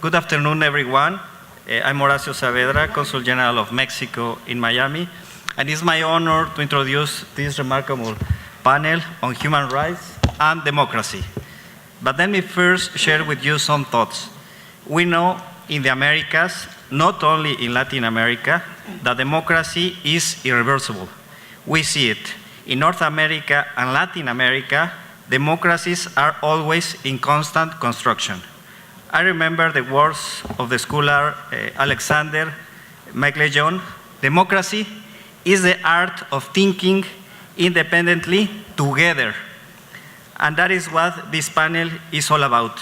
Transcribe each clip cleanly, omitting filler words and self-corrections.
Good afternoon, everyone. I'm Horacio Saavedra, Consul General of Mexico in Miami, and it's my honor to introduce this remarkable panel on human rights and democracy. But let me first share with you some thoughts. We know in the Americas, not only in Latin America, that democracy is irreversible. We see it. In North America and Latin America, democracies are always in constant construction. I remember the words of the scholar Alexander McLeod. Democracy is the art of thinking independently together. And that is what this panel is all about.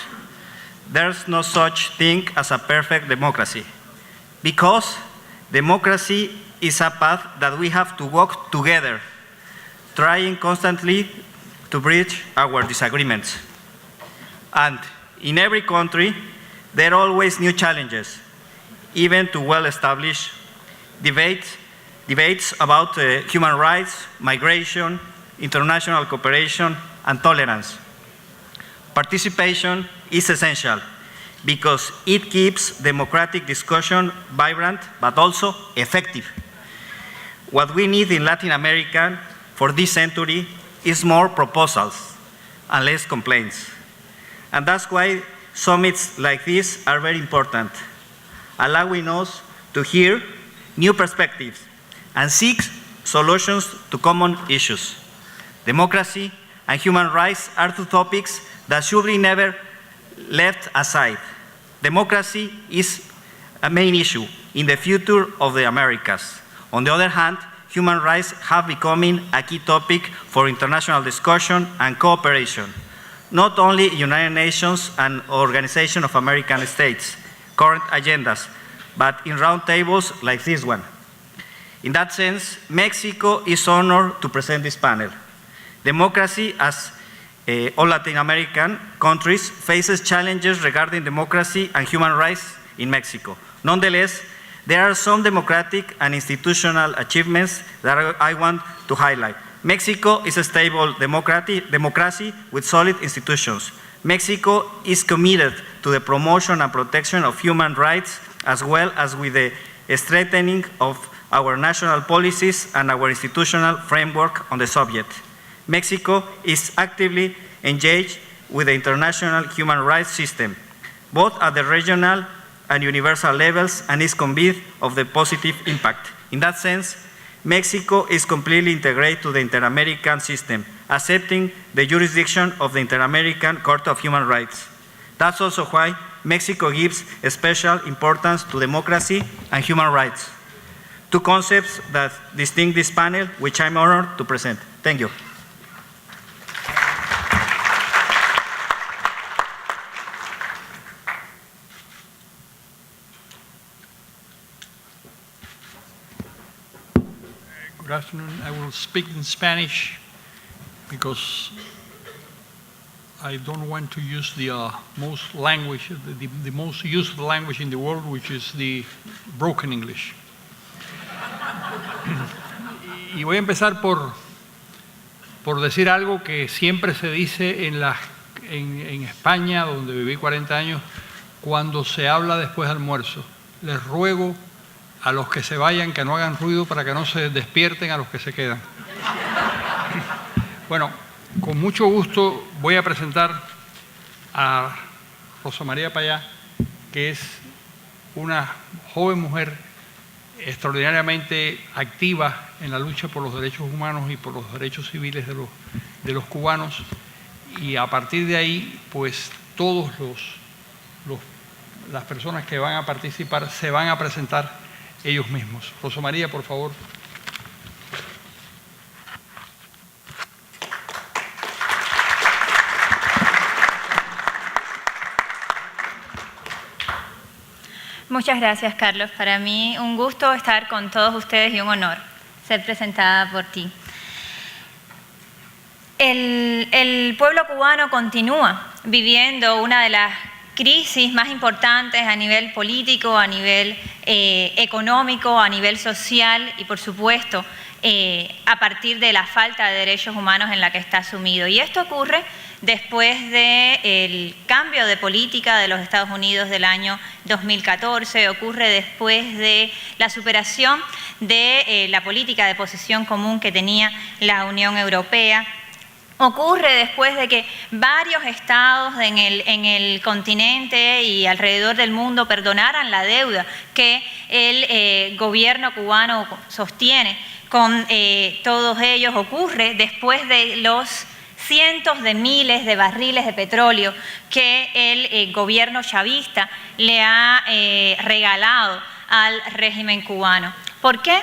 There's no such thing as a perfect democracy, because democracy is a path that we have to walk together, trying constantly to bridge our disagreements. And in every country, there are always new challenges, even to well-established debates about human rights, migration, international cooperation, and tolerance. Participation is essential because it keeps democratic discussion vibrant but also effective. What we need in Latin America for this century is more proposals and less complaints. And that's why summits like this are very important, allowing us to hear new perspectives and seek solutions to common issues. Democracy and human rights are two topics that should be never left aside. Democracy is a main issue in the future of the Americas. On the other hand, human rights have become a key topic for international discussion and cooperation, not only United Nations and Organization of American States current agendas, but in roundtables like this one. In that sense, Mexico is honored to present this panel. Democracy, as all Latin American countries, faces challenges regarding democracy and human rights in Mexico. Nonetheless, there are some democratic and institutional achievements that I want to highlight. Mexico is a stable democracy with solid institutions. Mexico is committed to the promotion and protection of human rights, as well as with the strengthening of our national policies and our institutional framework on the subject. Mexico is actively engaged with the international human rights system, both at the regional and universal levels, and is convinced of the positive impact. In that sense, Mexico is completely integrated to the Inter-American system, accepting the jurisdiction of the Inter-American Court of Human Rights. That's also why Mexico gives a special importance to democracy and human rights, two concepts that distinguish this panel, which I'm honored to present. Thank you. Good afternoon. I will speak in Spanish because I don't want to use the most used language in the world, which is the broken English. Y voy a empezar por decir algo que siempre se dice en España, donde viví 40 años, cuando se habla después del almuerzo. Les ruego a los que se vayan que no hagan ruido para que no se despierten a los que se quedan. Bueno, con mucho gusto voy a presentar a Rosa María Payá, que es una joven mujer extraordinariamente activa en la lucha por los derechos humanos y por los derechos civiles de los cubanos, y a partir de ahí, pues todos las personas que van a participar se van a presentar ellos mismos. Rosa María, por favor. Muchas gracias, Carlos. Para mí un gusto estar con todos ustedes y un honor ser presentada por ti. El pueblo cubano continúa viviendo una de las crisis más importantes a nivel político, a nivel económico, a nivel social y, por supuesto, a partir de la falta de derechos humanos en la que está sumido. Y esto ocurre después del cambio de política de los Estados Unidos del año 2014, ocurre después de la superación de la política de posición común que tenía la Unión Europea. Ocurre después de que varios estados en el continente y alrededor del mundo perdonaran la deuda que el gobierno cubano sostiene con todos ellos. Ocurre después de los cientos de miles de barriles de petróleo que el gobierno chavista le ha regalado al régimen cubano. ¿Por qué?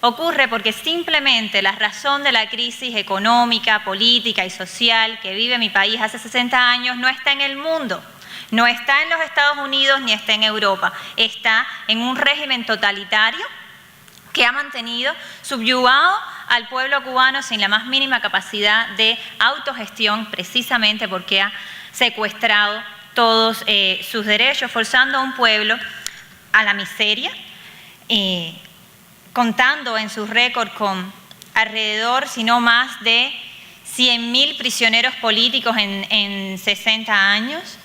Ocurre porque simplemente la razón de la crisis económica, política y social que vive mi país hace 60 años no está en el mundo, no está en los Estados Unidos ni está en Europa, está en un régimen totalitario que ha mantenido subyugado al pueblo cubano sin la más mínima capacidad de autogestión, precisamente porque ha secuestrado todos sus derechos, forzando a un pueblo a la miseria, contando en su récord con alrededor, si no más, de 100.000 prisioneros políticos en 60 años,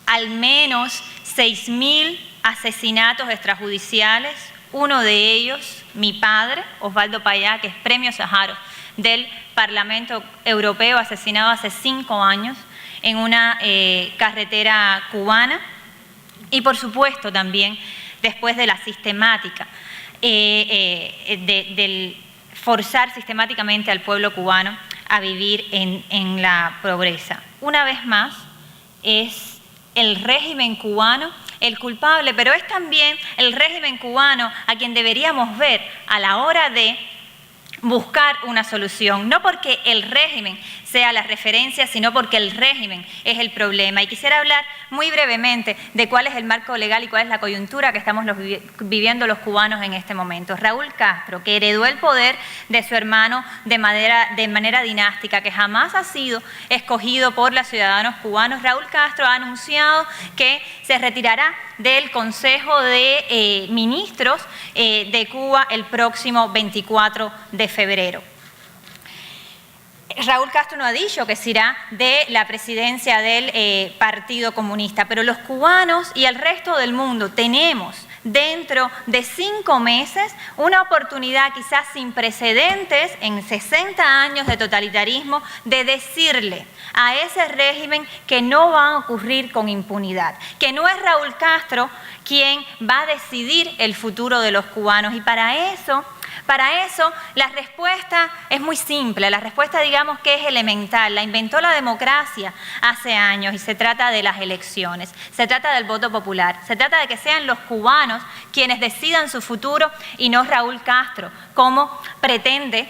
al menos 6.000 asesinatos extrajudiciales, uno de ellos, mi padre, Osvaldo Payá, que es premio Sájarov del Parlamento Europeo, asesinado hace 5 años en una carretera cubana, y por supuesto también después de la sistemática del forzar sistemáticamente al pueblo cubano a vivir en la pobreza. Una vez más, es el régimen cubano el culpable, pero es también el régimen cubano a quien deberíamos ver a la hora de buscar una solución, no porque el régimen sea la referencia, sino porque el régimen es el problema. Y quisiera hablar muy brevemente de cuál es el marco legal y cuál es la coyuntura que estamos viviendo los cubanos en este momento. Raúl Castro, que heredó el poder de su hermano de manera dinástica, que jamás ha sido escogido por los ciudadanos cubanos, Raúl Castro ha anunciado que se retirará del Consejo de Ministros de Cuba el próximo 24 de febrero. Raúl Castro no ha dicho que se irá de la presidencia del Partido Comunista, pero los cubanos y el resto del mundo tenemos dentro de 5 meses una oportunidad quizás sin precedentes en 60 años de totalitarismo de decirle a ese régimen que no va a ocurrir con impunidad, que no es Raúl Castro quien va a decidir el futuro de los cubanos. Y para eso la respuesta es muy simple, la respuesta digamos que es elemental, la inventó la democracia hace años y se trata de las elecciones, se trata del voto popular, se trata de que sean los cubanos quienes decidan su futuro y no Raúl Castro, como pretende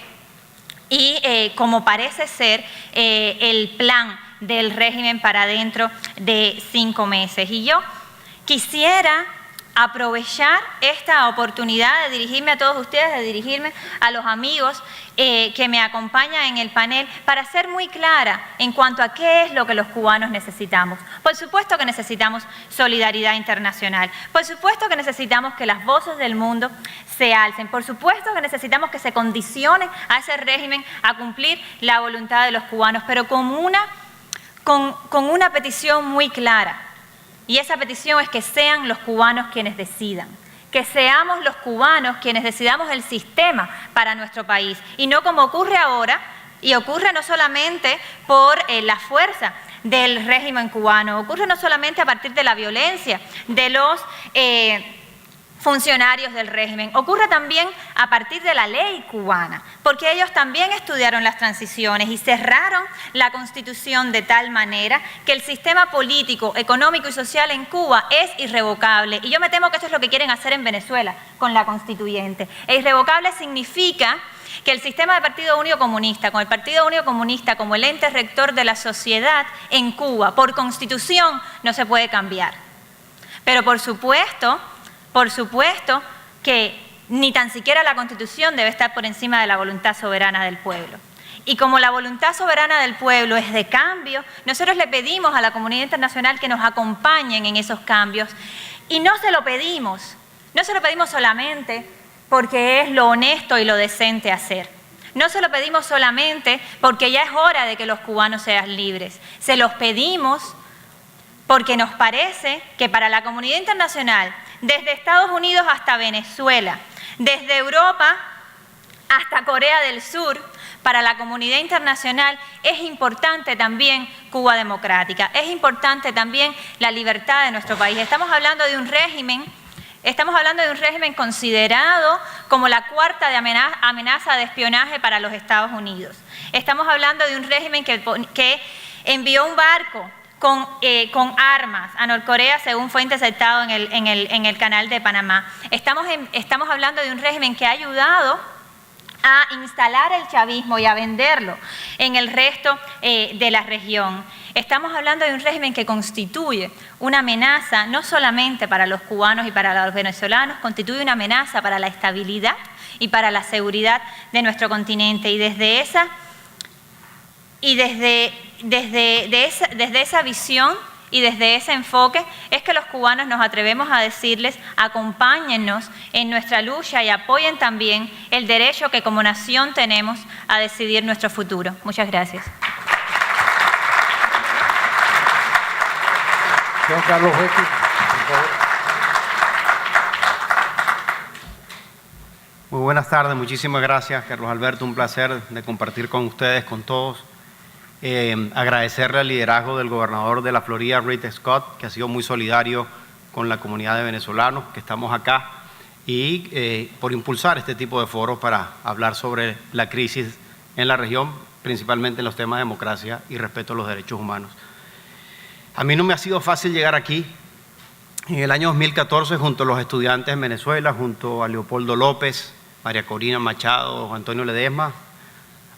y como parece ser el plan del régimen para dentro de 5 meses. Y yo quisiera aprovechar esta oportunidad de dirigirme a todos ustedes, de dirigirme a los amigos que me acompañan en el panel para ser muy clara en cuanto a qué es lo que los cubanos necesitamos. Por supuesto que necesitamos solidaridad internacional, por supuesto que necesitamos que las voces del mundo se alcen, por supuesto que necesitamos que se condicione a ese régimen a cumplir la voluntad de los cubanos, pero con una petición muy clara. Y esa petición es que sean los cubanos quienes decidan, que seamos los cubanos quienes decidamos el sistema para nuestro país. Y no como ocurre ahora, y ocurre no solamente por la fuerza del régimen cubano, ocurre no solamente a partir de la violencia de los funcionarios del régimen, ocurre también a partir de la ley cubana, porque ellos también estudiaron las transiciones y cerraron la Constitución de tal manera que el sistema político, económico y social en Cuba es irrevocable. Y yo me temo que eso es lo que quieren hacer en Venezuela con la constituyente. E irrevocable significa que el sistema de Partido Único Comunista, con el Partido Único Comunista como el ente rector de la sociedad en Cuba, por constitución no se puede cambiar. Pero por supuesto que ni tan siquiera la Constitución debe estar por encima de la voluntad soberana del pueblo. Y como la voluntad soberana del pueblo es de cambio, nosotros le pedimos a la comunidad internacional que nos acompañen en esos cambios. Y no se lo pedimos solamente porque es lo honesto y lo decente hacer. No se lo pedimos solamente porque ya es hora de que los cubanos sean libres. Se los pedimos porque nos parece que para la comunidad internacional, desde Estados Unidos hasta Venezuela, desde Europa hasta Corea del Sur, para la comunidad internacional es importante también Cuba democrática, es importante también la libertad de nuestro país. Estamos hablando de un régimen considerado como la cuarta amenaza de espionaje para los Estados Unidos. Estamos hablando de un régimen que envió un barco con armas a Norcorea, según fue interceptado en el canal de Panamá. Estamos hablando de un régimen que ha ayudado a instalar el chavismo y a venderlo en el resto de la región. Estamos hablando de un régimen que constituye una amenaza no solamente para los cubanos y para los venezolanos, constituye una amenaza para la estabilidad y para la seguridad de nuestro continente. Y desde esa visión y desde ese enfoque es que los cubanos nos atrevemos a decirles: acompáñennos en nuestra lucha y apoyen también el derecho que como nación tenemos a decidir nuestro futuro. Muchas gracias. Juan Carlos Becky, por favor. Muy buenas tardes, muchísimas gracias, Carlos Alberto, un placer de compartir con ustedes, con todos. Agradecerle al liderazgo del gobernador de la Florida, Rick Scott, que ha sido muy solidario con la comunidad de venezolanos que estamos acá, y por impulsar este tipo de foros para hablar sobre la crisis en la región, principalmente en los temas de democracia y respeto a los derechos humanos. A mí no me ha sido fácil llegar aquí. En el año 2014, junto a los estudiantes en Venezuela, junto a Leopoldo López, María Corina Machado, Antonio Ledesma,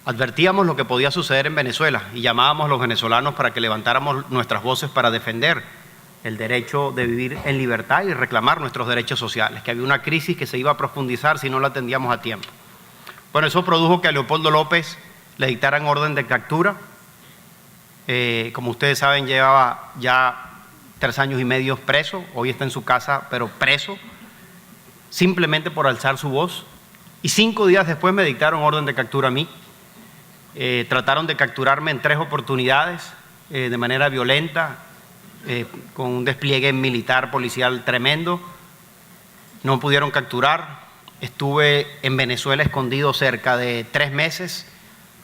advertíamos lo que podía suceder en Venezuela y llamábamos a los venezolanos para que levantáramos nuestras voces para defender el derecho de vivir en libertad y reclamar nuestros derechos sociales, que había una crisis que se iba a profundizar si no la atendíamos a tiempo. Bueno, eso produjo que a Leopoldo López le dictaran orden de captura. Como ustedes saben, llevaba ya 3 años y medio preso, hoy está en su casa, pero preso, simplemente por alzar su voz. Y 5 días después me dictaron orden de captura a mí. Trataron de capturarme en 3 oportunidades, de manera violenta, con un despliegue militar policial tremendo. No pudieron capturar. Estuve en Venezuela escondido cerca de 3 meses.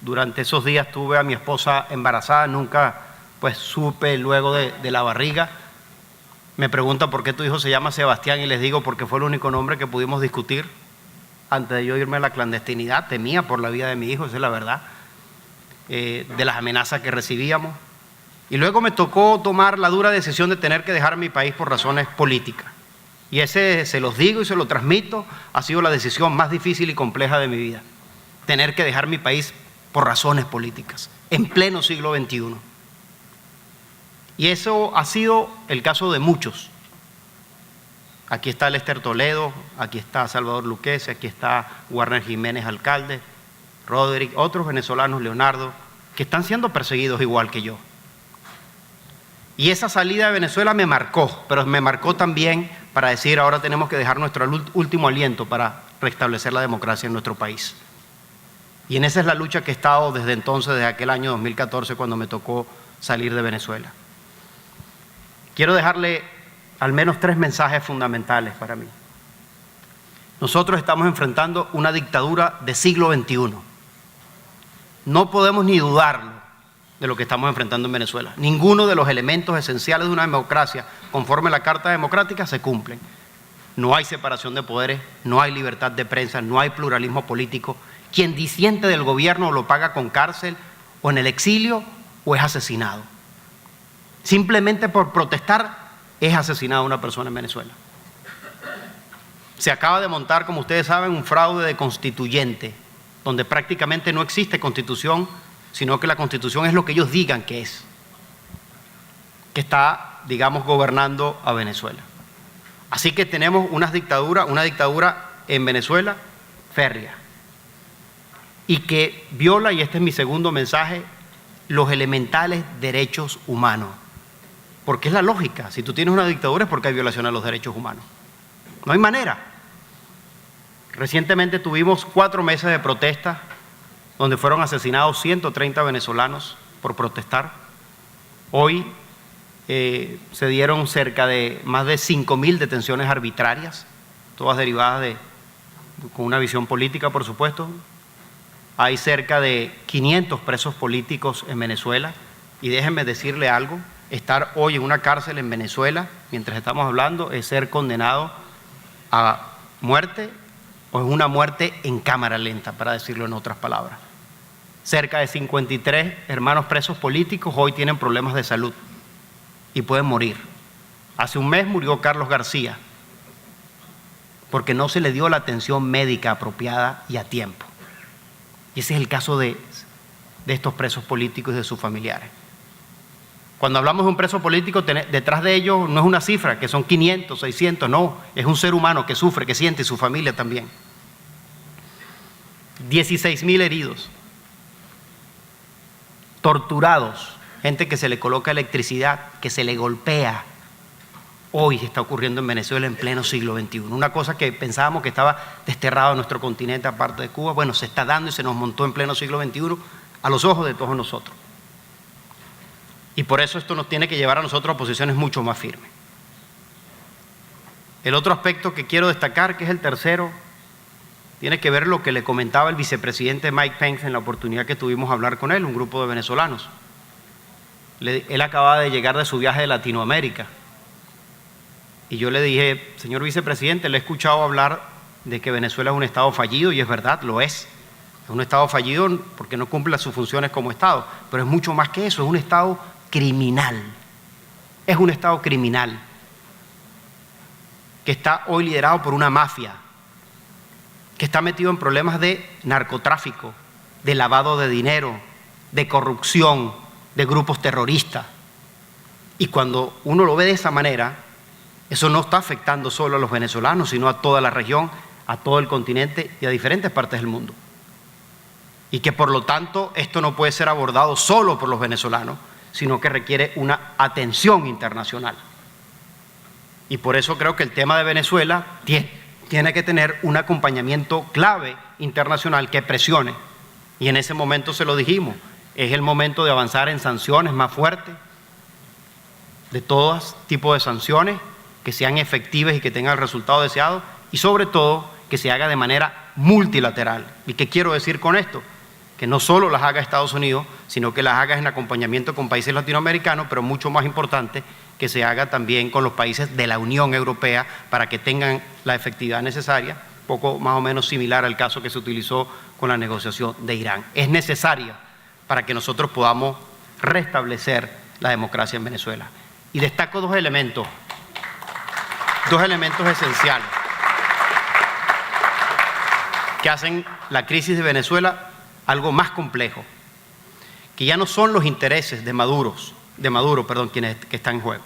Durante esos días tuve a mi esposa embarazada, nunca pues supe luego de la barriga. Me preguntan por qué tu hijo se llama Sebastián y les digo porque fue el único nombre que pudimos discutir antes de yo irme a la clandestinidad. Temía por la vida de mi hijo, esa es la verdad. De las amenazas que recibíamos, y luego me tocó tomar la dura decisión de tener que dejar mi país por razones políticas, y ese, se los digo y se lo transmito, ha sido la decisión más difícil y compleja de mi vida, tener que dejar mi país por razones políticas, en pleno siglo XXI. Y eso ha sido el caso de muchos. Aquí está Lester Toledo, aquí está Salvador Luquezzi, aquí está Warner Jiménez, alcalde, Roderick, otros venezolanos, Leonardo, que están siendo perseguidos igual que yo. Y esa salida de Venezuela me marcó, pero me marcó también para decir: ahora tenemos que dejar nuestro último aliento para restablecer la democracia en nuestro país. Y en esa es la lucha que he estado desde entonces, desde aquel año 2014, cuando me tocó salir de Venezuela. Quiero dejarle al menos 3 mensajes fundamentales para mí. Nosotros estamos enfrentando una dictadura de siglo XXI. No podemos ni dudarlo de lo que estamos enfrentando en Venezuela. Ninguno de los elementos esenciales de una democracia, conforme a la Carta Democrática, se cumplen. No hay separación de poderes, no hay libertad de prensa, no hay pluralismo político. Quien disiente del gobierno lo paga con cárcel o en el exilio o es asesinado. Simplemente por protestar es asesinada una persona en Venezuela. Se acaba de montar, como ustedes saben, un fraude de constituyente, donde prácticamente no existe constitución, sino que la constitución es lo que ellos digan que es, que está, digamos, gobernando a Venezuela. Así que tenemos una dictadura en Venezuela férrea, y que viola, y este es mi segundo mensaje, los elementales derechos humanos. Porque es la lógica: si tú tienes una dictadura es porque hay violación a los derechos humanos. No hay manera. Recientemente tuvimos 4 meses de protesta donde fueron asesinados 130 venezolanos por protestar. Hoy se dieron cerca de más de 5.000 detenciones arbitrarias, todas derivadas con una visión política, por supuesto. Hay cerca de 500 presos políticos en Venezuela. Y déjenme decirle algo, estar hoy en una cárcel en Venezuela, mientras estamos hablando, es ser condenado a muerte o es una muerte en cámara lenta, para decirlo en otras palabras. Cerca de 53 hermanos presos políticos hoy tienen problemas de salud y pueden morir. Hace un mes murió Carlos García porque no se le dio la atención médica apropiada y a tiempo. Y ese es el caso de estos presos políticos y de sus familiares. Cuando hablamos de un preso político, detrás de ellos no es una cifra, que son 500, 600, no, es un ser humano que sufre, que siente, y su familia también. 16.000 heridos, torturados, gente que se le coloca electricidad, que se le golpea. Hoy está ocurriendo en Venezuela en pleno siglo XXI. Una cosa que pensábamos que estaba desterrado en nuestro continente, aparte de Cuba, bueno, se está dando y se nos montó en pleno siglo XXI a los ojos de todos nosotros. Y por eso esto nos tiene que llevar a nosotros a posiciones mucho más firmes. El otro aspecto que quiero destacar, que es el tercero, tiene que ver lo que le comentaba el vicepresidente Mike Pence en la oportunidad que tuvimos a hablar con él, un grupo de venezolanos. Él acababa de llegar de su viaje de Latinoamérica. Y yo le dije, señor vicepresidente, le he escuchado hablar de que Venezuela es un Estado fallido, y es verdad, lo es. Es un Estado fallido porque no cumple sus funciones como Estado, pero es mucho más que eso, es un Estado criminal. Es un Estado criminal que está hoy liderado por una mafia, que está metido en problemas de narcotráfico, de lavado de dinero, de corrupción, de grupos terroristas. Y cuando uno lo ve de esa manera, eso no está afectando solo a los venezolanos, sino a toda la región, a todo el continente y a diferentes partes del mundo. Y que por lo tanto esto no puede ser abordado solo por los venezolanos, sino que requiere una atención internacional. Y por eso creo que el tema de Venezuela tiene que tener un acompañamiento clave internacional que presione. Y en ese momento se lo dijimos, es el momento de avanzar en sanciones más fuertes, de todo tipo de sanciones que sean efectivas y que tengan el resultado deseado, y sobre todo que se haga de manera multilateral. ¿Y qué quiero decir con esto? Que no solo las haga Estados Unidos, sino que las haga en acompañamiento con países latinoamericanos, pero mucho más importante, que se haga también con los países de la Unión Europea para que tengan la efectividad necesaria, poco más o menos similar al caso que se utilizó con la negociación de Irán. Es necesaria para que nosotros podamos restablecer la democracia en Venezuela. Y destaco dos elementos esenciales que hacen la crisis de Venezuela algo más complejo, que ya no son los intereses de Maduro, quienes que están en juego.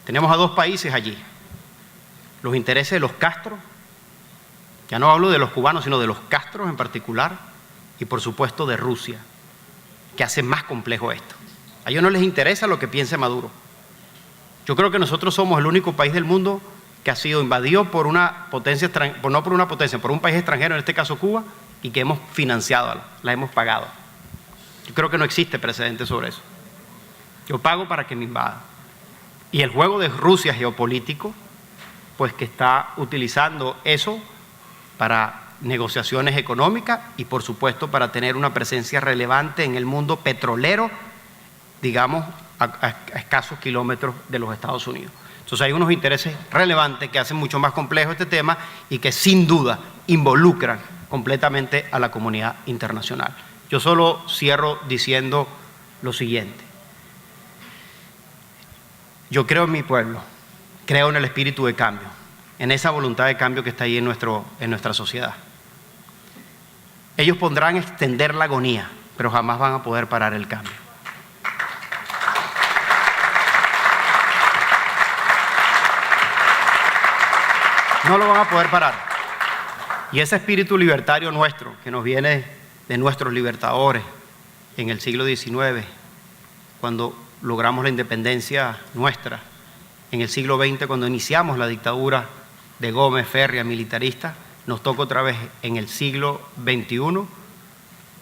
Tenemos a dos países allí, los intereses de los Castro, ya no hablo de los cubanos, sino de los Castros en particular, y por supuesto de Rusia, que hace más complejo esto. A ellos no les interesa lo que piense Maduro. Yo creo que nosotros somos el único país del mundo que ha sido invadido por una potencia, no por una potencia, por un país extranjero, en este caso Cuba, y que hemos financiado, la hemos pagado. Yo creo que no existe precedente sobre eso. Yo pago para que me invadan. Y el juego de Rusia geopolítico, pues que está utilizando eso para negociaciones económicas y por supuesto para tener una presencia relevante en el mundo petrolero, digamos, a escasos kilómetros de los Estados Unidos. Entonces hay unos intereses relevantes que hacen mucho más complejo este tema y que sin duda involucran completamente a la comunidad internacional. Yo solo cierro diciendo lo siguiente. Yo creo en mi pueblo, creo en el espíritu de cambio, en esa voluntad de cambio que está ahí en nuestra sociedad. Ellos podrán extender la agonía, pero jamás van a poder parar el cambio. No lo van a poder parar. Y ese espíritu libertario nuestro, que nos viene de nuestros libertadores en el siglo XIX, cuando logramos la independencia nuestra, en el siglo XX, cuando iniciamos la dictadura de Gómez, férrea, militarista, nos toca otra vez en el siglo XXI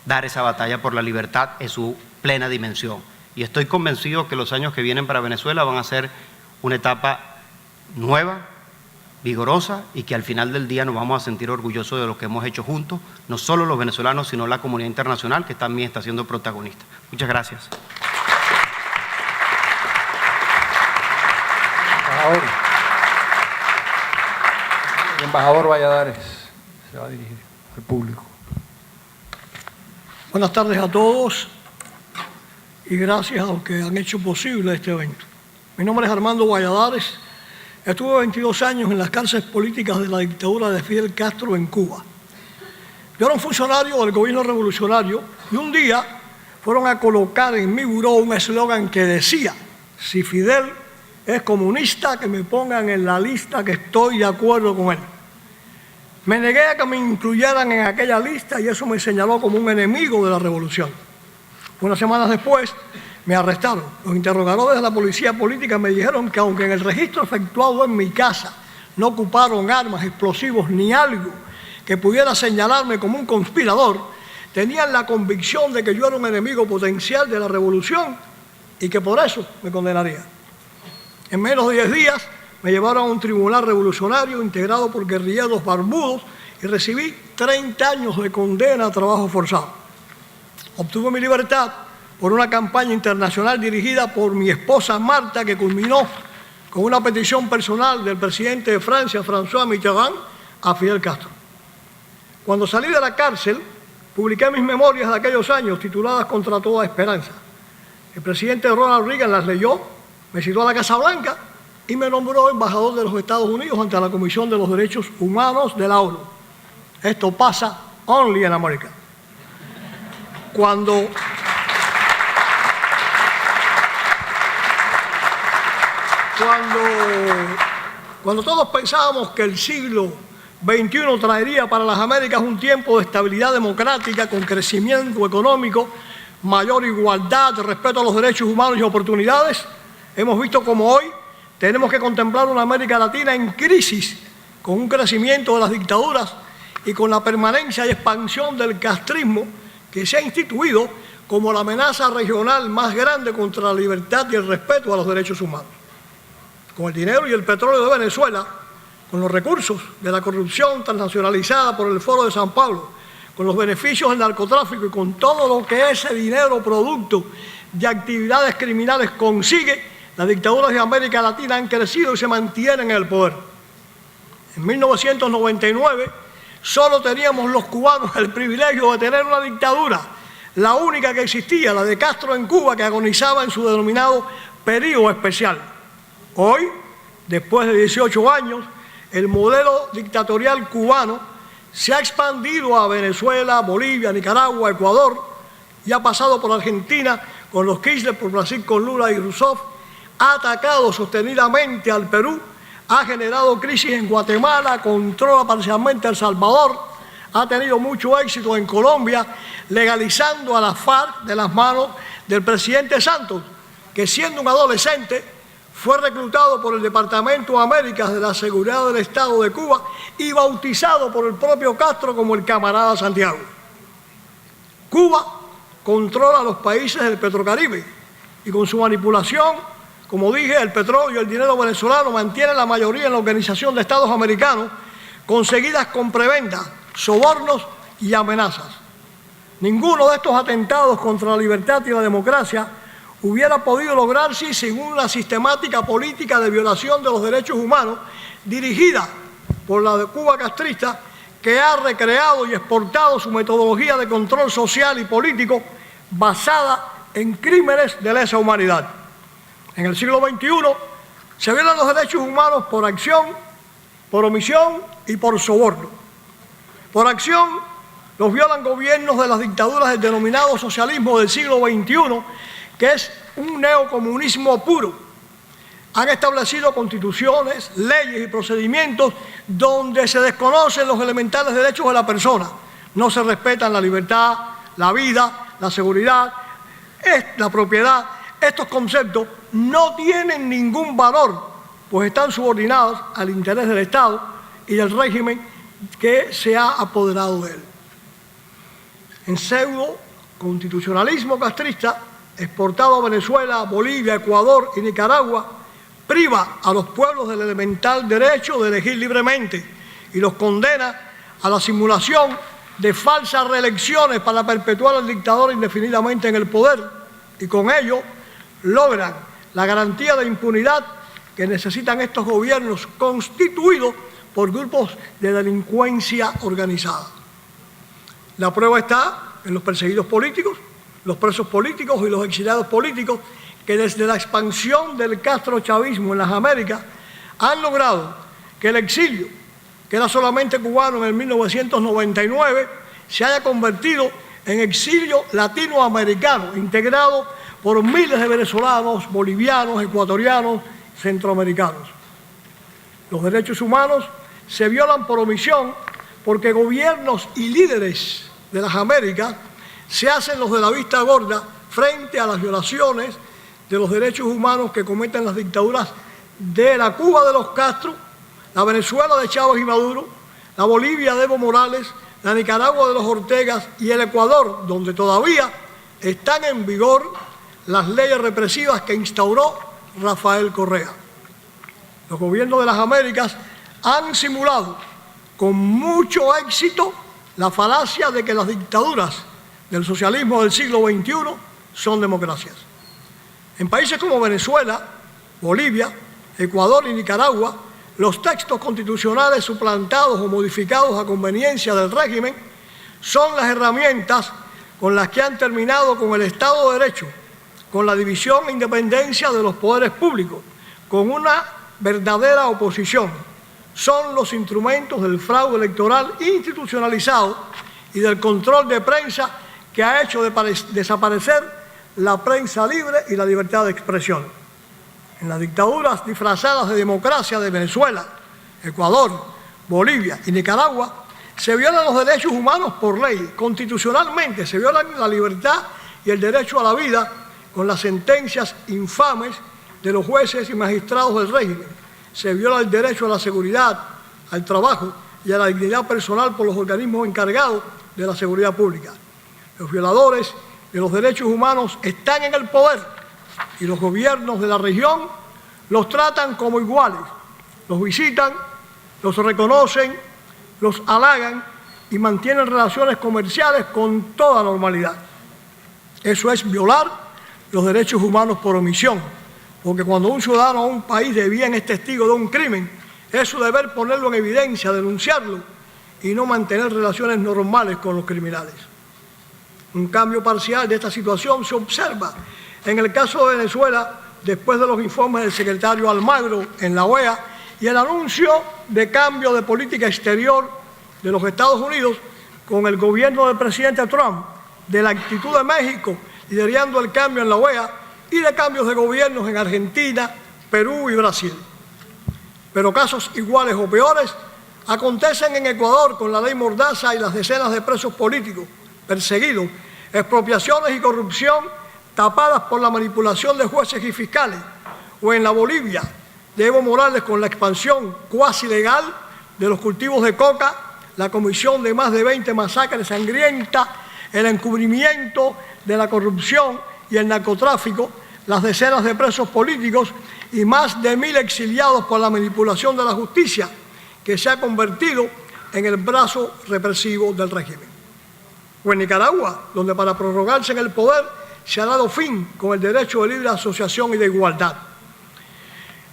dar esa batalla por la libertad en su plena dimensión. Y estoy convencido que los años que vienen para Venezuela van a ser una etapa nueva, vigorosa, y que al final del día nos vamos a sentir orgullosos de lo que hemos hecho juntos, no solo los venezolanos, sino la comunidad internacional, que también está siendo protagonista. Muchas gracias. Embajador. El embajador Valladares se va a dirigir al público. Buenas tardes a todos y gracias a los que han hecho posible este evento. Mi nombre es Armando Valladares. Estuve 22 años en las cárceles políticas de la dictadura de Fidel Castro en Cuba. Yo era un funcionario del gobierno revolucionario y un día fueron a colocar en mi buró un eslogan que decía: si Fidel es comunista, que me pongan en la lista, que estoy de acuerdo con él. Me negué a que me incluyeran en aquella lista y eso me señaló como un enemigo de la revolución. Unas semanas después me arrestaron. Los interrogadores de la policía política me dijeron que aunque en el registro efectuado en mi casa no ocuparon armas, explosivos ni algo que pudiera señalarme como un conspirador, tenían la convicción de que yo era un enemigo potencial de la revolución y que por eso me condenarían. En menos de 10 días me llevaron a un tribunal revolucionario integrado por guerrilleros barbudos y recibí 30 años de condena a trabajo forzado. Obtuve mi libertad por una campaña internacional dirigida por mi esposa Marta, que culminó con una petición personal del presidente de Francia, François Mitterrand, a Fidel Castro. Cuando salí de la cárcel, publiqué mis memorias de aquellos años tituladas Contra toda esperanza. El presidente Ronald Reagan las leyó, me citó a la Casa Blanca y me nombró embajador de los Estados Unidos ante la Comisión de los Derechos Humanos de la ONU. Esto pasa only en América. Cuando todos pensábamos que el siglo XXI traería para las Américas un tiempo de estabilidad democrática, con crecimiento económico, mayor igualdad, respeto a los derechos humanos y oportunidades, hemos visto como hoy tenemos que contemplar una América Latina en crisis, con un crecimiento de las dictaduras y con la permanencia y expansión del castrismo, que se ha instituido como la amenaza regional más grande contra la libertad y el respeto a los derechos humanos. Con el dinero y el petróleo de Venezuela, con los recursos de la corrupción transnacionalizada por el Foro de San Pablo, con los beneficios del narcotráfico y con todo lo que ese dinero producto de actividades criminales consigue, las dictaduras de América Latina han crecido y se mantienen en el poder. En 1999 solo teníamos los cubanos el privilegio de tener una dictadura, la única que existía, la de Castro en Cuba, que agonizaba en su denominado período especial. Hoy, después de 18 años, el modelo dictatorial cubano se ha expandido a Venezuela, Bolivia, Nicaragua, Ecuador y ha pasado por Argentina con los Kirchner, por Brasil con Lula y Rousseff, ha atacado sostenidamente al Perú, ha generado crisis en Guatemala, controla parcialmente El Salvador, ha tenido mucho éxito en Colombia, legalizando a la FARC de las manos del presidente Santos, que siendo un adolescente fue reclutado por el Departamento de Américas de la Seguridad del Estado de Cuba y bautizado por el propio Castro como el camarada Santiago. Cuba controla los países del Petrocaribe y con su manipulación, como dije, el petróleo y el dinero venezolano mantienen la mayoría en la Organización de Estados Americanos, conseguidas con prebendas, sobornos y amenazas. Ninguno de estos atentados contra la libertad y la democracia hubiera podido lograrse sin una sistemática política de violación de los derechos humanos dirigida por la de Cuba castrista, que ha recreado y exportado su metodología de control social y político basada en crímenes de lesa humanidad. En el siglo XXI se violan los derechos humanos por acción, por omisión y por soborno. Por acción los violan gobiernos de las dictaduras del denominado socialismo del siglo XXI, que es un neocomunismo puro. Han establecido constituciones, leyes y procedimientos donde se desconocen los elementales derechos de la persona. No se respetan la libertad, la vida, la seguridad, la propiedad. Estos conceptos no tienen ningún valor, pues están subordinados al interés del Estado y del régimen que se ha apoderado de él. en pseudo constitucionalismo castrista exportado a Venezuela, Bolivia, Ecuador y Nicaragua, priva a los pueblos del elemental derecho de elegir libremente y los condena a la simulación de falsas reelecciones para perpetuar al dictador indefinidamente en el poder, y con ello logran la garantía de impunidad que necesitan estos gobiernos constituidos por grupos de delincuencia organizada. La prueba está en los perseguidos políticos, los presos políticos y los exiliados políticos que desde la expansión del castrochavismo en las Américas han logrado que el exilio, que era solamente cubano en el 1999, se haya convertido en exilio latinoamericano, integrado por miles de venezolanos, bolivianos, ecuatorianos, centroamericanos. Los derechos humanos se violan por omisión porque gobiernos y líderes de las Américas se hacen los de la vista gorda frente a las violaciones de los derechos humanos que cometen las dictaduras de la Cuba de los Castro, la Venezuela de Chávez y Maduro, la Bolivia de Evo Morales, la Nicaragua de los Ortegas y el Ecuador, donde todavía están en vigor las leyes represivas que instauró Rafael Correa. Los gobiernos de las Américas han simulado con mucho éxito la falacia de que las dictaduras del socialismo del siglo XXI son democracias. En países como Venezuela, Bolivia, Ecuador y Nicaragua, los textos constitucionales suplantados o modificados a conveniencia del régimen son las herramientas con las que han terminado con el Estado de Derecho, con la división e independencia de los poderes públicos, con una verdadera oposición. Son los instrumentos del fraude electoral institucionalizado y del control de prensa que ha hecho desaparecer la prensa libre y la libertad de expresión. En las dictaduras disfrazadas de democracia de Venezuela, Ecuador, Bolivia y Nicaragua, se violan los derechos humanos por ley. Constitucionalmente se violan la libertad y el derecho a la vida con las sentencias infames de los jueces y magistrados del régimen. Se viola el derecho a la seguridad, al trabajo y a la dignidad personal por los organismos encargados de la seguridad pública. Los violadores de los derechos humanos están en el poder y los gobiernos de la región los tratan como iguales, los visitan, los reconocen, los halagan y mantienen relaciones comerciales con toda normalidad. Eso es violar los derechos humanos por omisión, porque cuando un ciudadano de un país de bien es testigo de un crimen, es su deber ponerlo en evidencia, denunciarlo y no mantener relaciones normales con los criminales. Un cambio parcial de esta situación se observa en el caso de Venezuela después de los informes del secretario Almagro en la OEA y el anuncio de cambio de política exterior de los Estados Unidos con el gobierno del presidente Trump, de la actitud de México liderando el cambio en la OEA y de cambios de gobiernos en Argentina, Perú y Brasil. Pero casos iguales o peores acontecen en Ecuador con la ley Mordaza y las decenas de presos políticos perseguidos, expropiaciones y corrupción tapadas por la manipulación de jueces y fiscales, o en la Bolivia de Evo Morales con la expansión cuasi legal de los cultivos de coca, la comisión de más de 20 masacres sangrientas, el encubrimiento de la corrupción y el narcotráfico, las decenas de presos políticos y más de 1000 exiliados por la manipulación de la justicia, que se ha convertido en el brazo represivo del régimen. O en Nicaragua, donde para prorrogarse en el poder se ha dado fin con el derecho de libre asociación y de igualdad.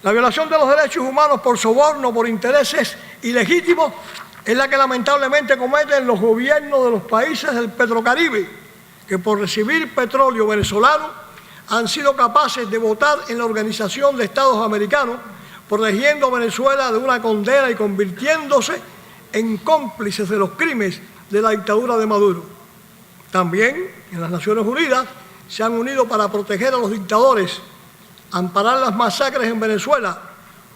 La violación de los derechos humanos por soborno, por intereses ilegítimos, es la que lamentablemente cometen los gobiernos de los países del Petrocaribe, que por recibir petróleo venezolano han sido capaces de votar en la Organización de Estados Americanos, protegiendo a Venezuela de una condena y convirtiéndose en cómplices de los crímenes de la dictadura de Maduro. También en las Naciones Unidas se han unido para proteger a los dictadores, amparar las masacres en Venezuela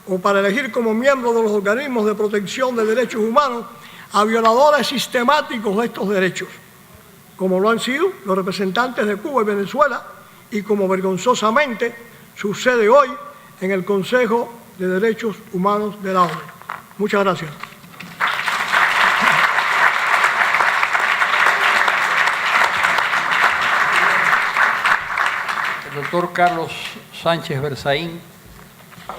o para elegir como miembros de los organismos de protección de derechos humanos a violadores sistemáticos de estos derechos, como lo han sido los representantes de Cuba y Venezuela y como vergonzosamente sucede hoy en el Consejo de Derechos Humanos de la ONU. Muchas gracias. doctor Carlos Sánchez Berzaín,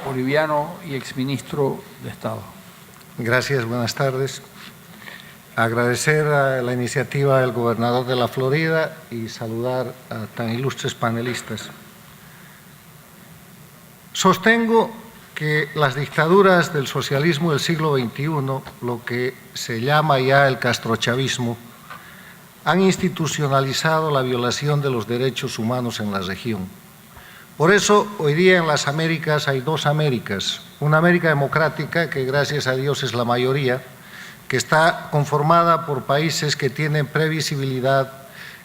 boliviano y exministro de Estado. Gracias, buenas tardes. Agradecer a la iniciativa del gobernador de la Florida y saludar a tan ilustres panelistas. Sostengo que las dictaduras del socialismo del siglo XXI, lo que se llama ya el castrochavismo, han institucionalizado la violación de los derechos humanos en la región. Por eso, hoy día en las Américas hay dos Américas. Una América democrática, que gracias a Dios es la mayoría, que está conformada por países que tienen previsibilidad,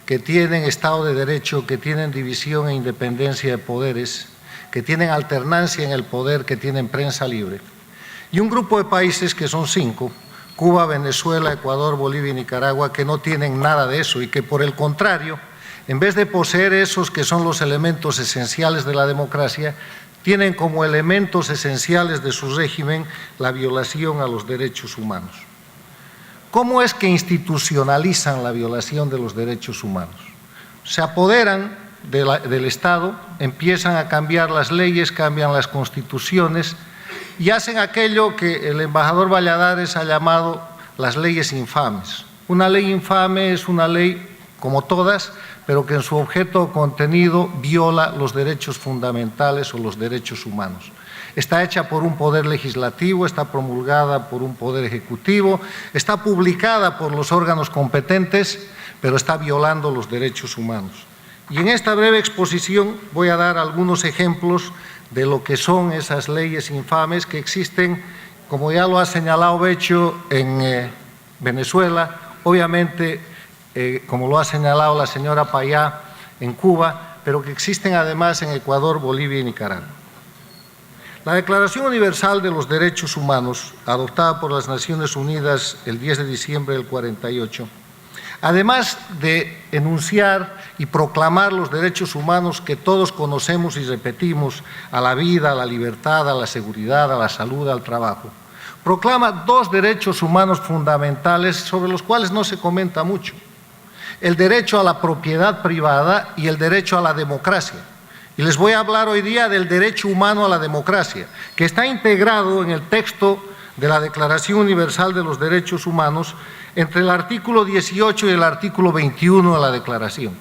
que tienen Estado de Derecho, que tienen división e independencia de poderes, que tienen alternancia en el poder, que tienen prensa libre. Y un grupo de países que son 5, Cuba, Venezuela, Ecuador, Bolivia y Nicaragua, que no tienen nada de eso y que, por el contrario, en vez de poseer esos que son los elementos esenciales de la democracia, tienen como elementos esenciales de su régimen la violación a los derechos humanos. ¿Cómo es que institucionalizan la violación de los derechos humanos? Se apoderan del Estado, empiezan a cambiar las leyes, cambian las constituciones y hacen aquello que el embajador Valladares ha llamado las leyes infames. Una ley infame es una ley como todas, pero que en su objeto o contenido viola los derechos fundamentales o los derechos humanos. Está hecha por un poder legislativo, está promulgada por un poder ejecutivo, está publicada por los órganos competentes, pero está violando los derechos humanos. Y en esta breve exposición voy a dar algunos ejemplos de lo que son esas leyes infames que existen, como ya lo ha señalado Becho, en Venezuela, obviamente, como lo ha señalado la señora Payá, en Cuba, pero que existen además en Ecuador, Bolivia y Nicaragua. La Declaración Universal de los Derechos Humanos, adoptada por las Naciones Unidas el 10 de diciembre del 48, además de enunciar y proclamar los derechos humanos que todos conocemos y repetimos, a la vida, a la libertad, a la seguridad, a la salud, al trabajo, proclama 2 derechos humanos fundamentales sobre los cuales no se comenta mucho: el derecho a la propiedad privada y el derecho a la democracia. Y les voy a hablar hoy día del derecho humano a la democracia, que está integrado en el texto de la Declaración Universal de los Derechos Humanos entre el artículo 18 y el artículo 21 de la Declaración.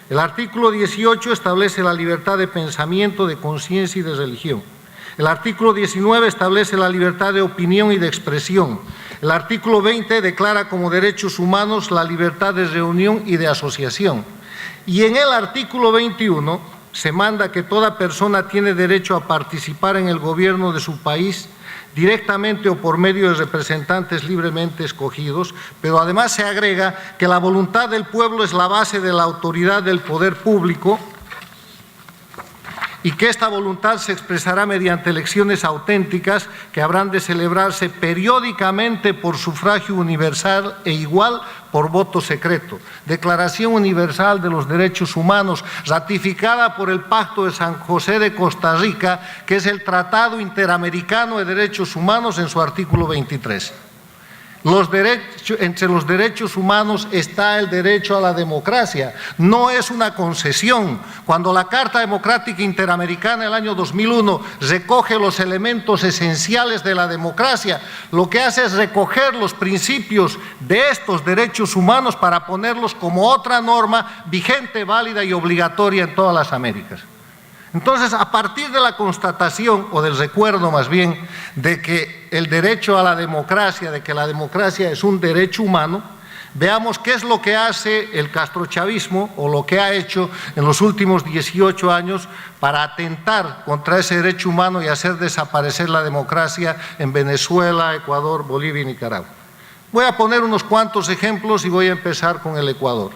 El artículo 18 establece la libertad de pensamiento, de conciencia y de religión. El artículo 19 establece la libertad de opinión y de expresión. El artículo 20 declara como derechos humanos la libertad de reunión y de asociación. Y en el artículo 21 se manda que toda persona tiene derecho a participar en el gobierno de su país directamente o por medio de representantes libremente escogidos, pero además se agrega que la voluntad del pueblo es la base de la autoridad del poder público y que esta voluntad se expresará mediante elecciones auténticas que habrán de celebrarse periódicamente por sufragio universal e igual por voto secreto. Declaración Universal de los Derechos Humanos, ratificada por el Pacto de San José de Costa Rica, que es el Tratado Interamericano de Derechos Humanos en su artículo 23. Entre los derechos humanos está el derecho a la democracia. No es una concesión. Cuando la Carta Democrática Interamericana del año 2001 recoge los elementos esenciales de la democracia, lo que hace es recoger los principios de estos derechos humanos para ponerlos como otra norma vigente, válida y obligatoria en todas las Américas. Entonces, a partir de la constatación, o del recuerdo más bien, de que el derecho a la democracia, de que la democracia es un derecho humano, veamos qué es lo que hace el castrochavismo, o lo que ha hecho en los últimos 18 años para atentar contra ese derecho humano y hacer desaparecer la democracia en Venezuela, Ecuador, Bolivia y Nicaragua. Voy a poner unos cuantos ejemplos y voy a empezar con el Ecuador.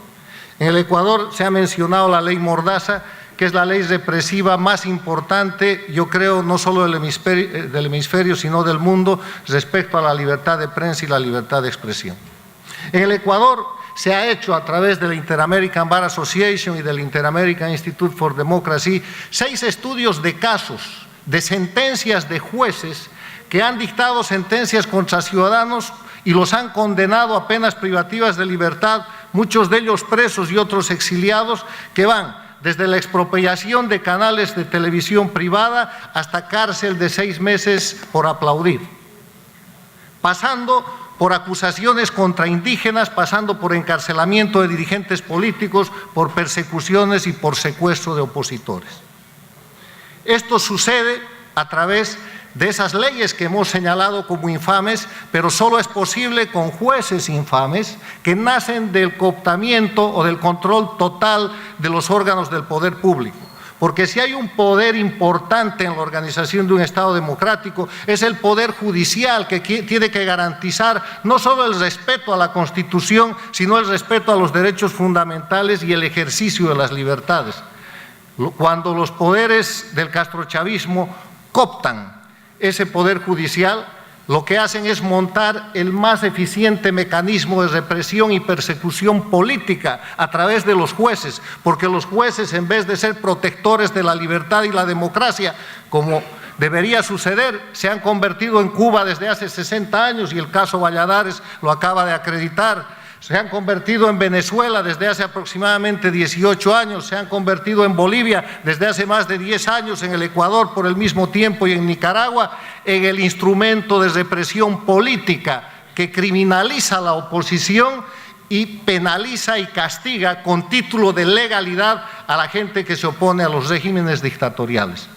En el Ecuador se ha mencionado la ley Mordaza, que es la ley represiva más importante, yo creo, no solo del hemisferio, sino del mundo, respecto a la libertad de prensa y la libertad de expresión. En el Ecuador se ha hecho a través de la Inter-American Bar Association y del Inter-American Institute for Democracy 6 estudios de casos, de sentencias de jueces que han dictado sentencias contra ciudadanos y los han condenado a penas privativas de libertad, muchos de ellos presos y otros exiliados, que van desde la expropiación de canales de televisión privada hasta cárcel de 6 meses por aplaudir, pasando por acusaciones contra indígenas, pasando por encarcelamiento de dirigentes políticos, por persecuciones y por secuestro de opositores. Esto sucede a través de esas leyes que hemos señalado como infames, pero solo es posible con jueces infames que nacen del cooptamiento o del control total de los órganos del poder público. Porque si hay un poder importante en la organización de un Estado democrático, es el poder judicial, que tiene que garantizar no solo el respeto a la Constitución, sino el respeto a los derechos fundamentales y el ejercicio de las libertades. Cuando los poderes del castrochavismo cooptan ese poder judicial, lo que hacen es montar el más eficiente mecanismo de represión y persecución política a través de los jueces, porque los jueces, en vez de ser protectores de la libertad y la democracia, como debería suceder, se han convertido en Cuba desde hace 60 años, y el caso Valladares lo acaba de acreditar. Se han convertido en Venezuela desde hace aproximadamente 18 años, se han convertido en Bolivia desde hace más de 10 años, en el Ecuador por el mismo tiempo y en Nicaragua, en el instrumento de represión política que criminaliza la oposición y penaliza y castiga con título de legalidad a la gente que se opone a los regímenes dictatoriales.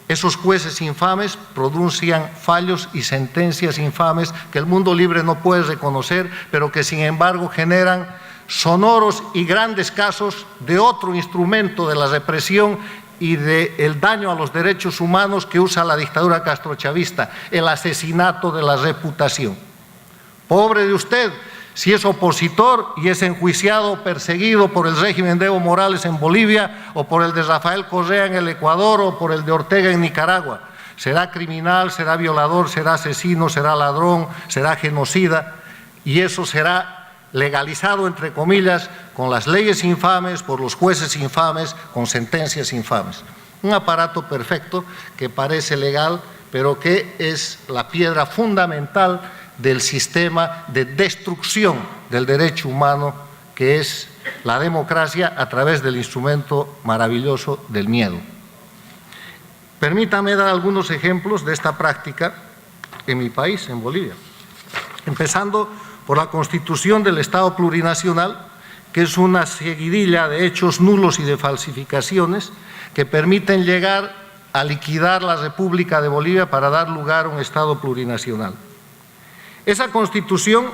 Esos jueces infames pronuncian fallos y sentencias infames que el mundo libre no puede reconocer, pero que sin embargo generan sonoros y grandes casos de otro instrumento de la represión y del daño a los derechos humanos que usa la dictadura castrochavista, el asesinato de la reputación. Pobre de usted si es opositor y es enjuiciado o perseguido por el régimen de Evo Morales en Bolivia, o por el de Rafael Correa en el Ecuador, o por el de Ortega en Nicaragua. Será criminal, será violador, será asesino, será ladrón, será genocida, y eso será legalizado, entre comillas, con las leyes infames, por los jueces infames, con sentencias infames. Un aparato perfecto que parece legal, pero que es la piedra fundamental del sistema de destrucción del derecho humano que es la democracia a través del instrumento maravilloso del miedo. Permítame dar algunos ejemplos de esta práctica en mi país, en Bolivia. Empezando por la constitución del Estado plurinacional, que es una seguidilla de hechos nulos y de falsificaciones que permiten llegar a liquidar la República de Bolivia para dar lugar a un Estado plurinacional. Esa Constitución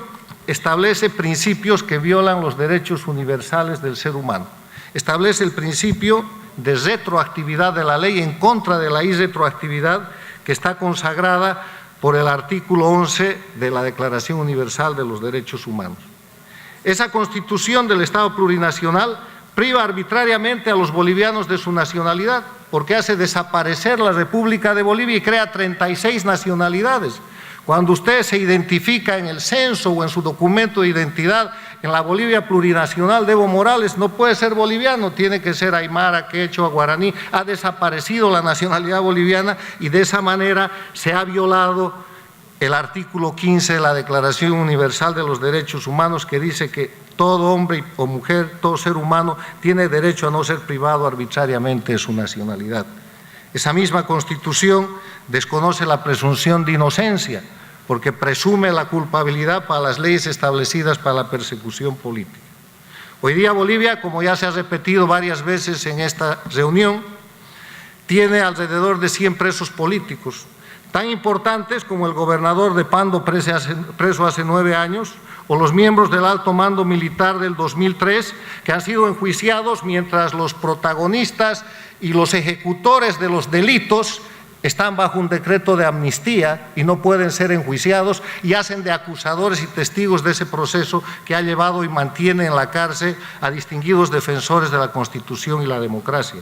establece principios que violan los derechos universales del ser humano. Establece el principio de retroactividad de la ley en contra de la irretroactividad, que está consagrada por el artículo 11 de la Declaración Universal de los Derechos Humanos. Esa Constitución del Estado plurinacional priva arbitrariamente a los bolivianos de su nacionalidad, porque hace desaparecer la República de Bolivia y crea 36 nacionalidades. Cuando usted se identifica en el censo o en su documento de identidad en la Bolivia plurinacional de Evo Morales, no puede ser boliviano, tiene que ser aymara, quechua, guaraní. Ha desaparecido la nacionalidad boliviana y de esa manera se ha violado el artículo 15 de la Declaración Universal de los Derechos Humanos, que dice que todo hombre o mujer, todo ser humano tiene derecho a no ser privado arbitrariamente de su nacionalidad. Esa misma Constitución desconoce la presunción de inocencia, porque presume la culpabilidad para las leyes establecidas para la persecución política. Hoy día Bolivia, como ya se ha repetido varias veces en esta reunión, tiene alrededor de 100 presos políticos, tan importantes como el gobernador de Pando, preso hace 9 años, o los miembros del alto mando militar del 2003, que han sido enjuiciados mientras los protagonistas y los ejecutores de los delitos están bajo un decreto de amnistía y no pueden ser enjuiciados, y hacen de acusadores y testigos de ese proceso que ha llevado y mantiene en la cárcel a distinguidos defensores de la Constitución y la democracia.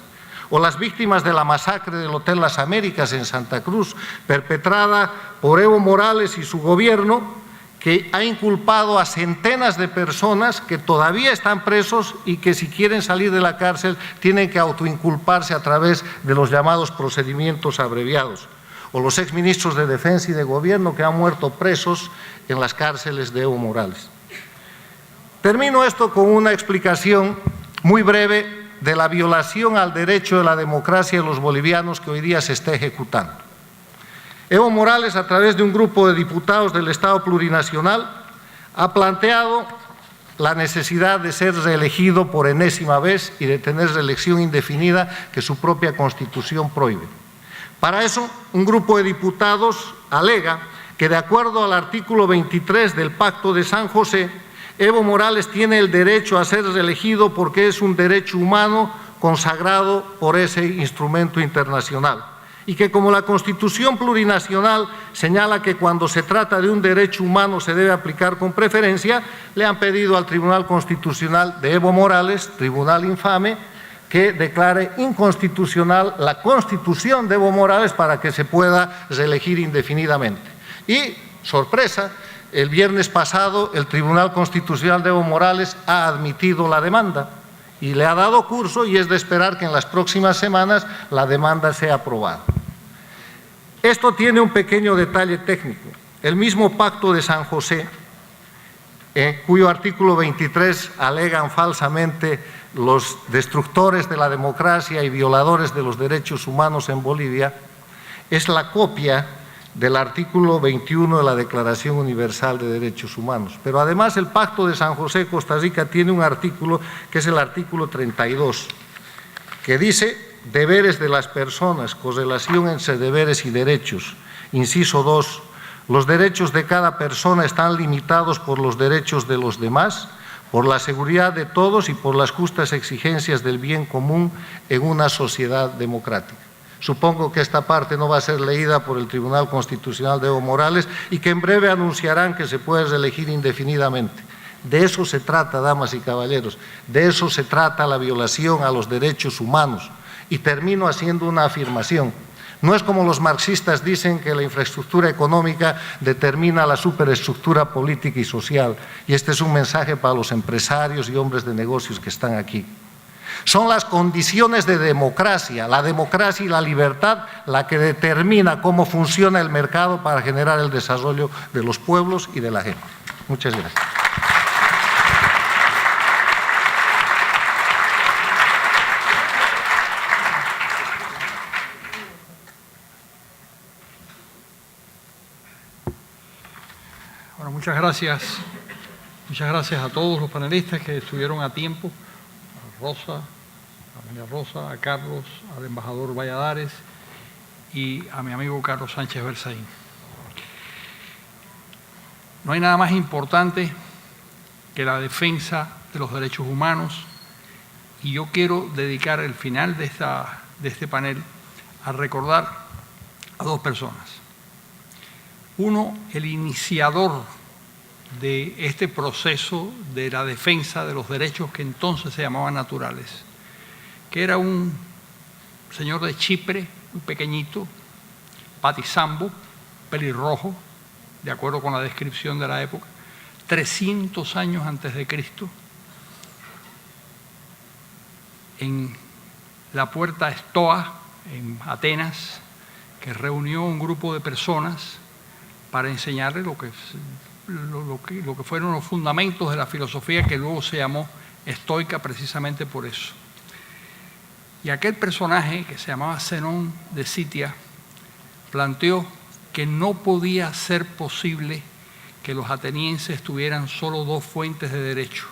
O las víctimas de la masacre del Hotel Las Américas en Santa Cruz, perpetrada por Evo Morales y su gobierno, que ha inculpado a centenas de personas que todavía están presos y que, si quieren salir de la cárcel, tienen que autoinculparse a través de los llamados procedimientos abreviados. O los exministros de Defensa y de Gobierno que han muerto presos en las cárceles de Evo Morales. Termino esto con una explicación muy breve de la violación al derecho de la democracia de los bolivianos que hoy día se está ejecutando. Evo Morales, a través de un grupo de diputados del Estado plurinacional, ha planteado la necesidad de ser reelegido por enésima vez y de tener reelección indefinida que su propia Constitución prohíbe. Para eso, un grupo de diputados alega que, de acuerdo al artículo 23 del Pacto de San José, Evo Morales tiene el derecho a ser reelegido porque es un derecho humano consagrado por ese instrumento internacional. Y que, como la Constitución plurinacional señala que cuando se trata de un derecho humano se debe aplicar con preferencia, le han pedido al Tribunal Constitucional de Evo Morales, tribunal infame, que declare inconstitucional la Constitución de Evo Morales para que se pueda reelegir indefinidamente. Y, sorpresa, el viernes pasado el Tribunal Constitucional de Evo Morales ha admitido la demanda y le ha dado curso, y es de esperar que en las próximas semanas la demanda sea aprobada. Esto tiene un pequeño detalle técnico. El mismo Pacto de San José, cuyo artículo 23 alegan falsamente los destructores de la democracia y violadores de los derechos humanos en Bolivia, es la copia del artículo 21 de la Declaración Universal de Derechos Humanos. Pero además el Pacto de San José de Costa Rica tiene un artículo que es el artículo 32, que dice: deberes de las personas, correlación entre deberes y derechos. Inciso 2, los derechos de cada persona están limitados por los derechos de los demás, por la seguridad de todos y por las justas exigencias del bien común en una sociedad democrática. Supongo que esta parte no va a ser leída por el Tribunal Constitucional de Evo Morales y que en breve anunciarán que se puede reelegir indefinidamente. De eso se trata, damas y caballeros, de eso se trata la violación a los derechos humanos. Y termino haciendo una afirmación. No es como los marxistas dicen que la infraestructura económica determina la superestructura política y social. Y este es un mensaje para los empresarios y hombres de negocios que están aquí. Son las condiciones de democracia, la democracia y la libertad, la que determina cómo funciona el mercado para generar el desarrollo de los pueblos y de la gente. Muchas gracias. Bueno, muchas gracias. Muchas gracias a todos los panelistas que estuvieron a tiempo. A Rosa, a María Rosa, a Carlos, al embajador Valladares y a mi amigo Carlos Sánchez Berzaín. No hay nada más importante que la defensa de los derechos humanos, y yo quiero dedicar el final de este panel a recordar a dos personas. Uno, el iniciador de este proceso de la defensa de los derechos que entonces se llamaban naturales, que era un señor de Chipre, muy pequeñito, patizambo, pelirrojo, de acuerdo con la descripción de la época, 300 años antes de Cristo, en la puerta Stoa, en Atenas, que reunió un grupo de personas para enseñarle lo que fueron los fundamentos de la filosofía que luego se llamó estoica precisamente por eso. Y aquel personaje que se llamaba Zenón de Citia planteó que no podía ser posible que los atenienses tuvieran solo dos fuentes de derecho: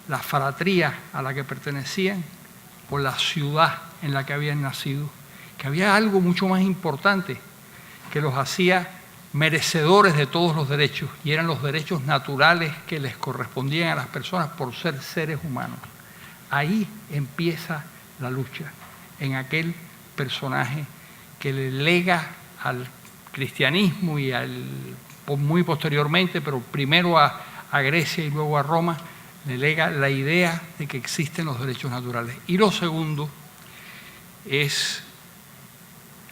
la fratría a la que pertenecían o la ciudad en la que habían nacido, que había algo mucho más importante que los hacía merecedores de todos los derechos, y eran los derechos naturales que les correspondían a las personas por ser seres humanos. Ahí empieza la lucha, en aquel personaje que le lega al cristianismo y muy posteriormente, pero primero a Grecia y luego a Roma, le lega la idea de que existen los derechos naturales. Y lo segundo es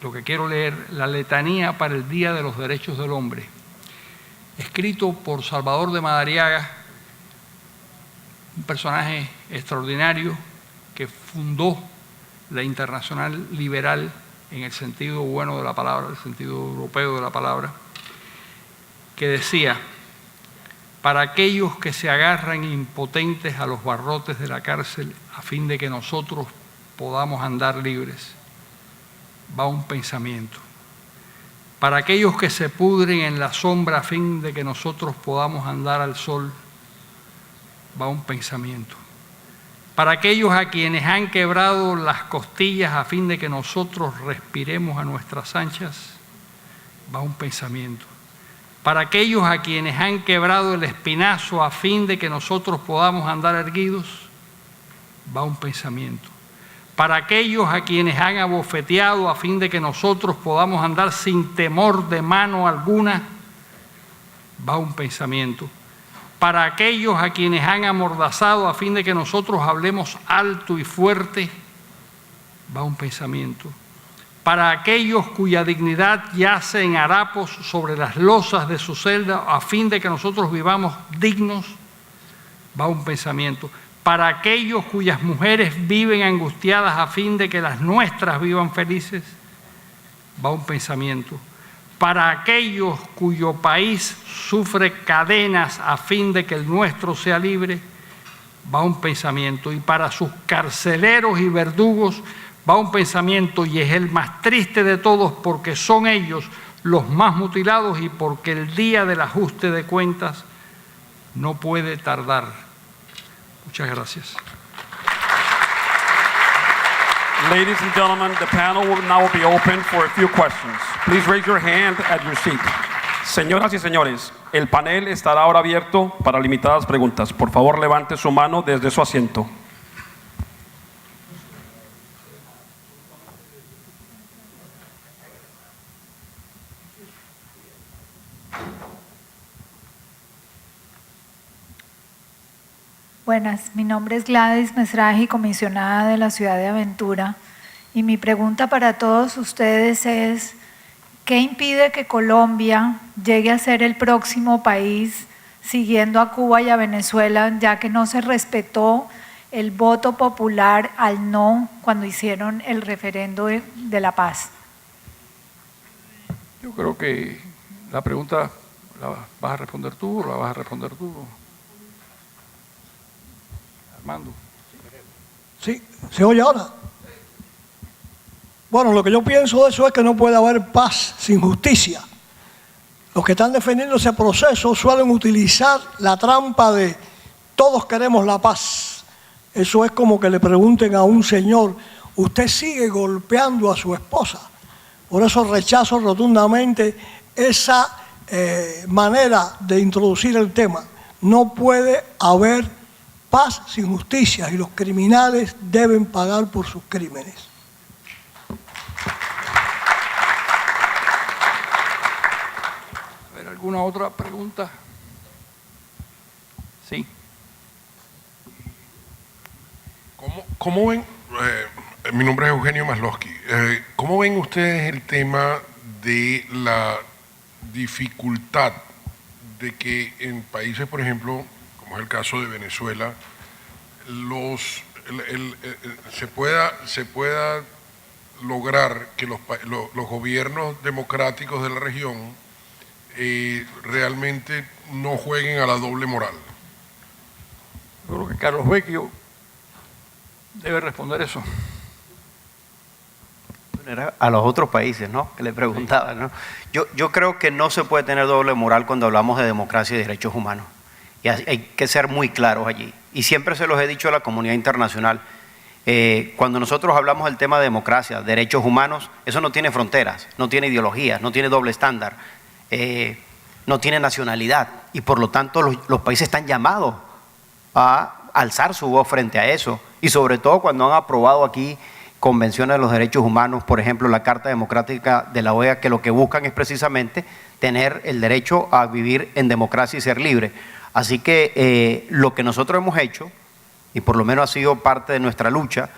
lo que quiero leer, la letanía para el Día de los Derechos del Hombre, escrito por Salvador de Madariaga, un personaje extraordinario que fundó la Internacional Liberal en el sentido bueno de la palabra, el sentido europeo de la palabra, que decía: para aquellos que se agarran impotentes a los barrotes de la cárcel a fin de que nosotros podamos andar libres, va un pensamiento. Para aquellos que se pudren en la sombra a fin de que nosotros podamos andar al sol, va un pensamiento. Para aquellos a quienes han quebrado las costillas a fin de que nosotros respiremos a nuestras anchas, va un pensamiento. Para aquellos a quienes han quebrado el espinazo a fin de que nosotros podamos andar erguidos, va un pensamiento. Para aquellos a quienes han abofeteado a fin de que nosotros podamos andar sin temor de mano alguna, va un pensamiento. Para aquellos a quienes han amordazado a fin de que nosotros hablemos alto y fuerte, va un pensamiento. Para aquellos cuya dignidad yace en harapos sobre las losas de su celda a fin de que nosotros vivamos dignos, va un pensamiento. Para aquellos cuyas mujeres viven angustiadas a fin de que las nuestras vivan felices, va un pensamiento. Para aquellos cuyo país sufre cadenas a fin de que el nuestro sea libre, va un pensamiento. Y para sus carceleros y verdugos va un pensamiento, y es el más triste de todos porque son ellos los más mutilados y porque el día del ajuste de cuentas no puede tardar. Muchas gracias. Ladies and gentlemen, the panel will now be open for a few questions. Please raise your hand at your seat. Señoras y señores, el panel estará ahora abierto para limitadas preguntas. Por favor, levante su mano desde su asiento. Buenas, mi nombre es Gladys Mesraji, comisionada de la ciudad de Aventura, y mi pregunta para todos ustedes es: ¿qué impide que Colombia llegue a ser el próximo país siguiendo a Cuba y a Venezuela, ya que no se respetó el voto popular al no cuando hicieron el referendo de la paz? Yo creo que la pregunta la vas a responder tú o la vas a responder tú. Armando. Sí, ¿se oye ahora? Bueno, lo que yo pienso de eso es que no puede haber paz sin justicia. Los que están defendiendo ese proceso suelen utilizar la trampa de todos queremos la paz. Eso es como que le pregunten a un señor: usted sigue golpeando a su esposa. Por eso rechazo rotundamente esa manera de introducir el tema. No puede haber paz sin justicia y los criminales deben pagar por sus crímenes. A ver, ¿alguna otra pregunta? Sí. ¿Cómo ven? Mi nombre es Eugenio Maslowski. ¿Cómo ven ustedes el tema de la dificultad de que en países, por ejemplo, como es el caso de Venezuela, se pueda lograr que los gobiernos democráticos de la región realmente no jueguen a la doble moral? Yo creo que Carlos Vecchio debe responder eso. Era a los otros países, ¿no?, que le preguntaba, ¿no? Yo creo que no se puede tener doble moral cuando hablamos de democracia y derechos humanos. Y hay que ser muy claros allí. Y siempre se los he dicho a la comunidad internacional, cuando nosotros hablamos del tema de democracia, derechos humanos, eso no tiene fronteras, no tiene ideologías, no tiene doble estándar, no tiene nacionalidad. Y por lo tanto los países están llamados a alzar su voz frente a eso. Y sobre todo cuando han aprobado aquí convenciones de los derechos humanos, por ejemplo la Carta Democrática de la OEA, que lo que buscan es precisamente tener el derecho a vivir en democracia y ser libre. Así que lo que nosotros hemos hecho, y por lo menos ha sido parte de nuestra lucha,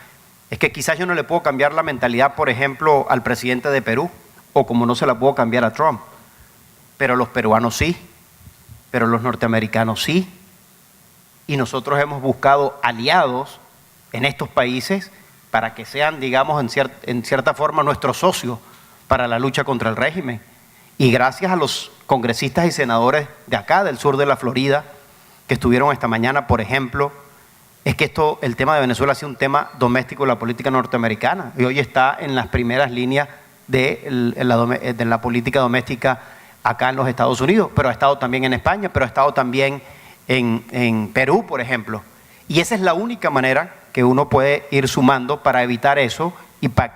es que quizás yo no le puedo cambiar la mentalidad, por ejemplo, al presidente de Perú, o como no se la puedo cambiar a Trump, pero los peruanos sí, pero los norteamericanos sí, y nosotros hemos buscado aliados en estos países para que sean, digamos, en cierta forma nuestros socios para la lucha contra el régimen. Y gracias congresistas y senadores de acá, del sur de la Florida, que estuvieron esta mañana, por ejemplo, es que el tema de Venezuela ha sido un tema doméstico de la política norteamericana y hoy está en las primeras líneas de la política doméstica acá en los Estados Unidos, pero ha estado también en España, pero ha estado también en Perú, por ejemplo. Y esa es la única manera que uno puede ir sumando para evitar eso y para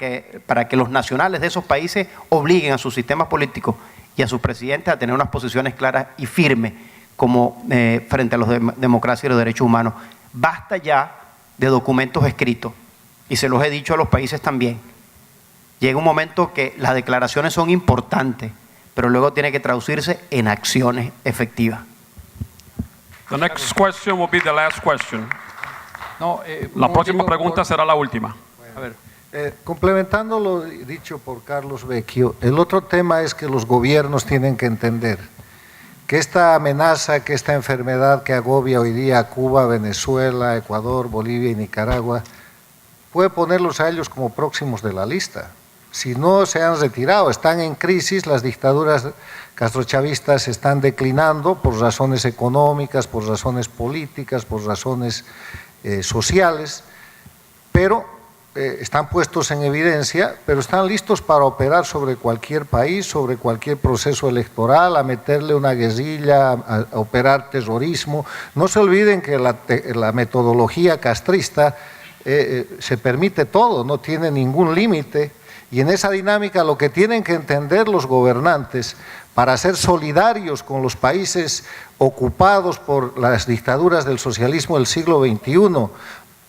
que los nacionales de esos países obliguen a sus sistemas políticos y a sus presidentes a tener unas posiciones claras y firmes como frente a la democracia y los derechos humanos. Basta ya de documentos escritos, y se los he dicho a los países también. Llega un momento que las declaraciones son importantes, pero luego tiene que traducirse en acciones efectivas. The next question will be the last question. No, La próxima pregunta será la última. A ver, Complementando lo dicho por Carlos Vecchio, el otro tema es que los gobiernos tienen que entender que esta amenaza, que esta enfermedad que agobia hoy día a Cuba, Venezuela, Ecuador, Bolivia y Nicaragua, puede ponerlos a ellos como próximos de la lista. Si no se han retirado, están en crisis, las dictaduras castrochavistas están declinando por razones económicas, por razones políticas, por razones sociales, pero están puestos en evidencia, pero están listos para operar sobre cualquier país, sobre cualquier proceso electoral, a meterle una guerrilla, a operar terrorismo. No se olviden que la metodología castrista se permite todo, no tiene ningún límite, y en esa dinámica lo que tienen que entender los gobernantes para ser solidarios con los países ocupados por las dictaduras del socialismo del siglo XXI,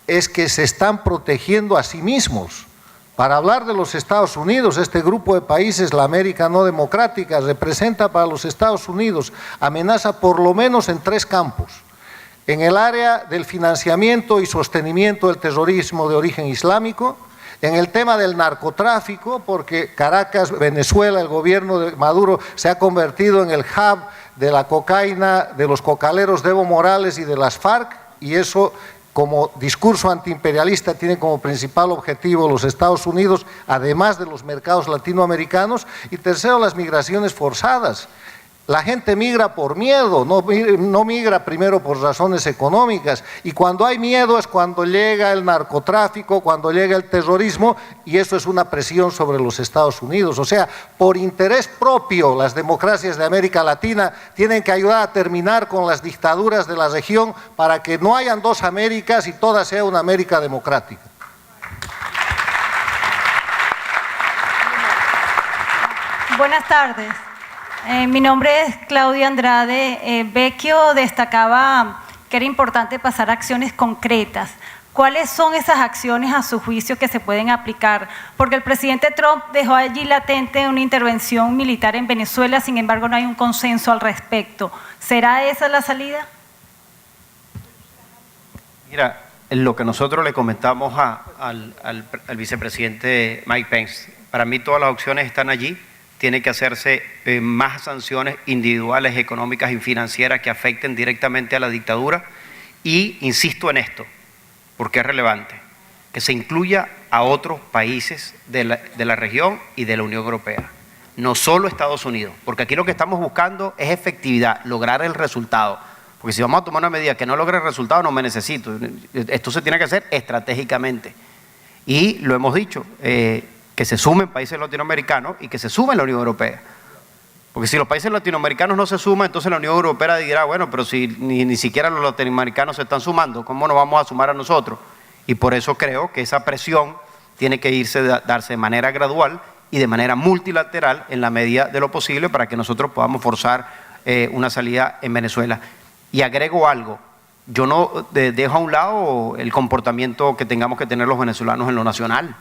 es que se están protegiendo a sí mismos. Para hablar de los Estados Unidos, este grupo de países, la América no democrática, representa para los Estados Unidos amenaza por lo menos en 3 campos. En el área del financiamiento y sostenimiento del terrorismo de origen islámico, en el tema del narcotráfico, porque Caracas, Venezuela, el gobierno de Maduro se ha convertido en el hub de la cocaína, de los cocaleros de Evo Morales y de las FARC, y eso como discurso antiimperialista tiene como principal objetivo los Estados Unidos, además de los mercados latinoamericanos. Y tercero, las migraciones forzadas. La gente migra por miedo, no migra primero por razones económicas, y cuando hay miedo es cuando llega el narcotráfico, cuando llega el terrorismo, y eso es una presión sobre los Estados Unidos. O sea, por interés propio, las democracias de América Latina tienen que ayudar a terminar con las dictaduras de la región para que no hayan 2 Américas y toda sea una América democrática. Buenas tardes. Mi nombre es Claudia Andrade. Vecchio destacaba que era importante pasar a acciones concretas. ¿Cuáles son esas acciones a su juicio que se pueden aplicar? Porque el presidente Trump dejó allí latente una intervención militar en Venezuela, sin embargo no hay un consenso al respecto. ¿Será esa la salida? Mira, lo que nosotros le comentamos al vicepresidente Mike Pence, para mí todas las opciones están allí. Tiene que hacerse más sanciones individuales, económicas y financieras que afecten directamente a la dictadura. Y insisto en esto, porque es relevante, que se incluya a otros países de la región y de la Unión Europea, no solo Estados Unidos, porque aquí lo que estamos buscando es efectividad, lograr el resultado. Porque si vamos a tomar una medida que no logre el resultado, no me necesito. Esto se tiene que hacer estratégicamente. Y lo hemos dicho, que se sumen países latinoamericanos y que se sume la Unión Europea. Porque si los países latinoamericanos no se suman, entonces la Unión Europea dirá, bueno, pero si ni siquiera los latinoamericanos se están sumando, ¿cómo nos vamos a sumar a nosotros? Y por eso creo que esa presión tiene que darse de manera gradual y de manera multilateral en la medida de lo posible para que nosotros podamos forzar una salida en Venezuela. Y agrego algo, yo no dejo a un lado el comportamiento que tengamos que tener los venezolanos en lo nacional.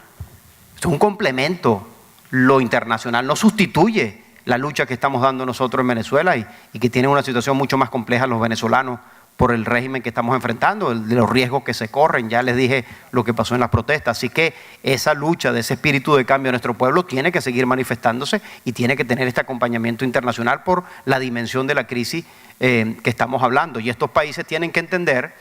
Esto es un complemento. Lo internacional no sustituye la lucha que estamos dando nosotros en Venezuela y que tiene una situación mucho más compleja los venezolanos por el régimen que estamos enfrentando, de los riesgos que se corren. Ya les dije lo que pasó en las protestas. Así que esa lucha de ese espíritu de cambio de nuestro pueblo tiene que seguir manifestándose y tiene que tener este acompañamiento internacional por la dimensión de la crisis que estamos hablando. Y estos países tienen que entender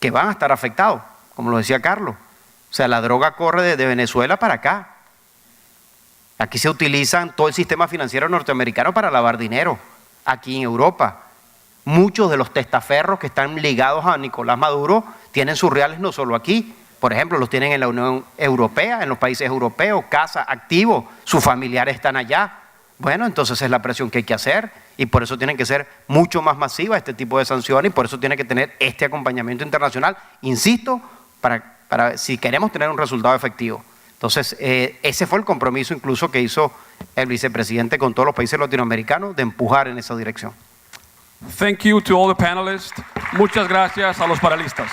que van a estar afectados, como lo decía Carlos. O sea, la droga corre desde Venezuela para acá. Aquí se utilizan todo el sistema financiero norteamericano para lavar dinero. aquí en Europa. Muchos de los testaferros que están ligados a Nicolás Maduro tienen sus reales no solo aquí, por ejemplo, los tienen en la Unión Europea, en los países europeos, casa, activo, sus familiares están allá. Bueno, entonces es la presión que hay que hacer y por eso tienen que ser mucho más masivas este tipo de sanciones y por eso tiene que tener este acompañamiento internacional, insisto, para si queremos tener un resultado efectivo. Entonces, ese fue el compromiso incluso que hizo el vicepresidente con todos los países latinoamericanos de empujar en esa dirección. Thank you to all the panelists. Muchas gracias a los panelistas.